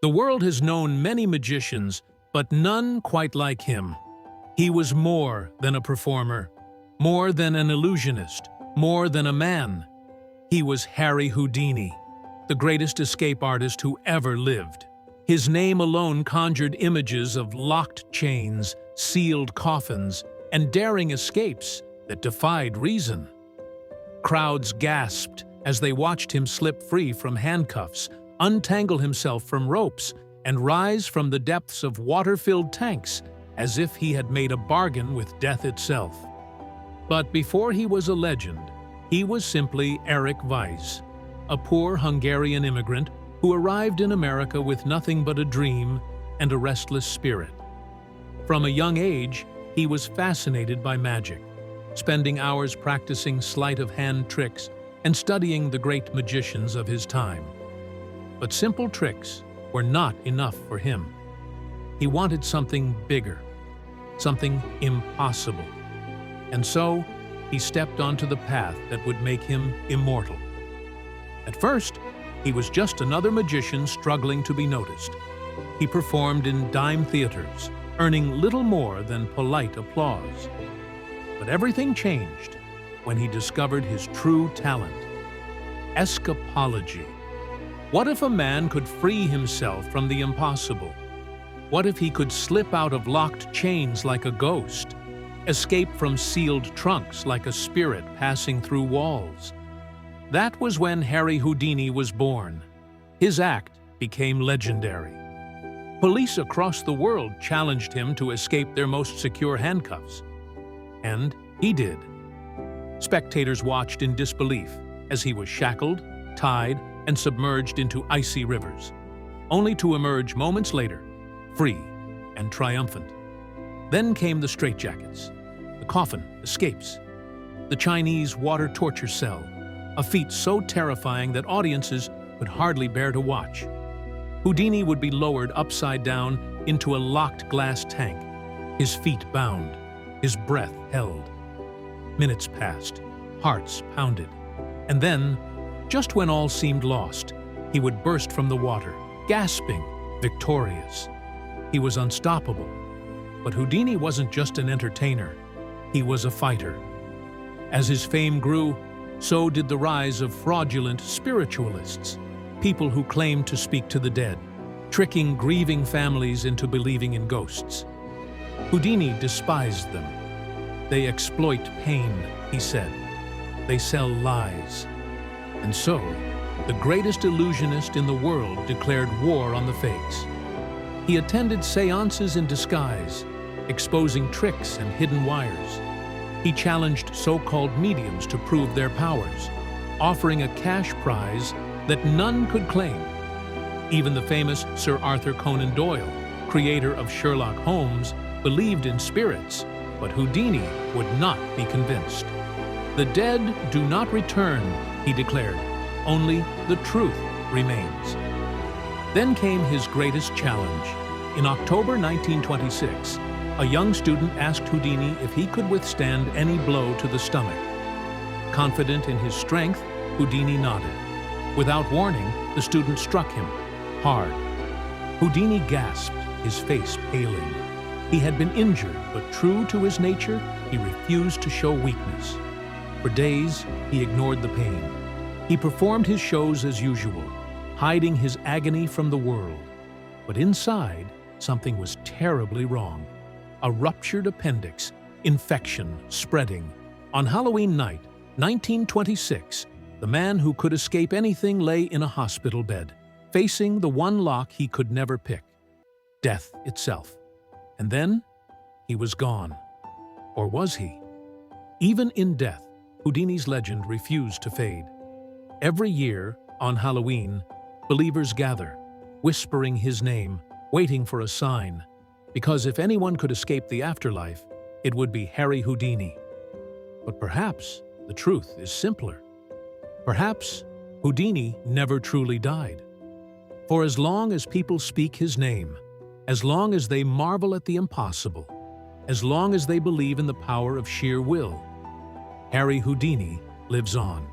The world has known many magicians, but none quite like him. He was more than a performer, more than an illusionist, more than a man. He was Harry Houdini, the greatest escape artist who ever lived. His name alone conjured images of locked chains, sealed coffins, and daring escapes that defied reason. Crowds gasped as they watched him slip free from handcuffs, untangle himself from ropes, and rise from the depths of water-filled tanks as if he had made a bargain with death itself. But before he was a legend, he was simply Eric Weiss, a poor Hungarian immigrant who arrived in America with nothing but a dream and a restless spirit. From a young age, he was fascinated by magic, spending hours practicing sleight-of-hand tricks and studying the great magicians of his time. But simple tricks were not enough for him. He wanted something bigger, something impossible. And so, he stepped onto the path that would make him immortal. At first, he was just another magician struggling to be noticed. He performed in dime theaters, earning little more than polite applause. But everything changed when he discovered his true talent: escapology. What if a man could free himself from the impossible? What if he could slip out of locked chains like a ghost, escape from sealed trunks like a spirit passing through walls? That was when Harry Houdini was born. His act became legendary. Police across the world challenged him to escape their most secure handcuffs. And he did. Spectators watched in disbelief as he was shackled, tied, and submerged into icy rivers, only to emerge moments later, free and triumphant. Then came the straitjackets, the coffin escapes, the Chinese water torture cell, a feat so terrifying that audiences could hardly bear to watch. Houdini would be lowered upside down into a locked glass tank, his feet bound, his breath held. Minutes passed, hearts pounded, and then, just when all seemed lost, he would burst from the water, gasping, victorious. He was unstoppable. But Houdini wasn't just an entertainer. He was a fighter. As his fame grew, so did the rise of fraudulent spiritualists, people who claimed to speak to the dead, tricking grieving families into believing in ghosts. Houdini despised them. They exploit pain, he said. They sell lies. And so, the greatest illusionist in the world declared war on the fakes. He attended seances in disguise, exposing tricks and hidden wires. He challenged so-called mediums to prove their powers, offering a cash prize that none could claim. Even the famous Sir Arthur Conan Doyle, creator of Sherlock Holmes, believed in spirits, but Houdini would not be convinced. The dead do not return, he declared. Only the truth remains. Then came his greatest challenge. In October 1926, a young student asked Houdini if he could withstand any blow to the stomach. Confident in his strength, Houdini nodded. Without warning, the student struck him, hard. Houdini gasped, his face paling. He had been injured, but true to his nature, he refused to show weakness. For days, he ignored the pain. He performed his shows as usual, hiding his agony from the world. But inside, something was terribly wrong. A ruptured appendix, infection spreading. On Halloween night, 1926, the man who could escape anything lay in a hospital bed, facing the one lock he could never pick: death itself. And then, he was gone. Or was he? Even in death, Houdini's legend refused to fade. Every year, on Halloween, believers gather, whispering his name, waiting for a sign. Because if anyone could escape the afterlife, it would be Harry Houdini. But perhaps the truth is simpler. Perhaps Houdini never truly died. For as long as people speak his name, as long as they marvel at the impossible, as long as they believe in the power of sheer will, Harry Houdini lives on.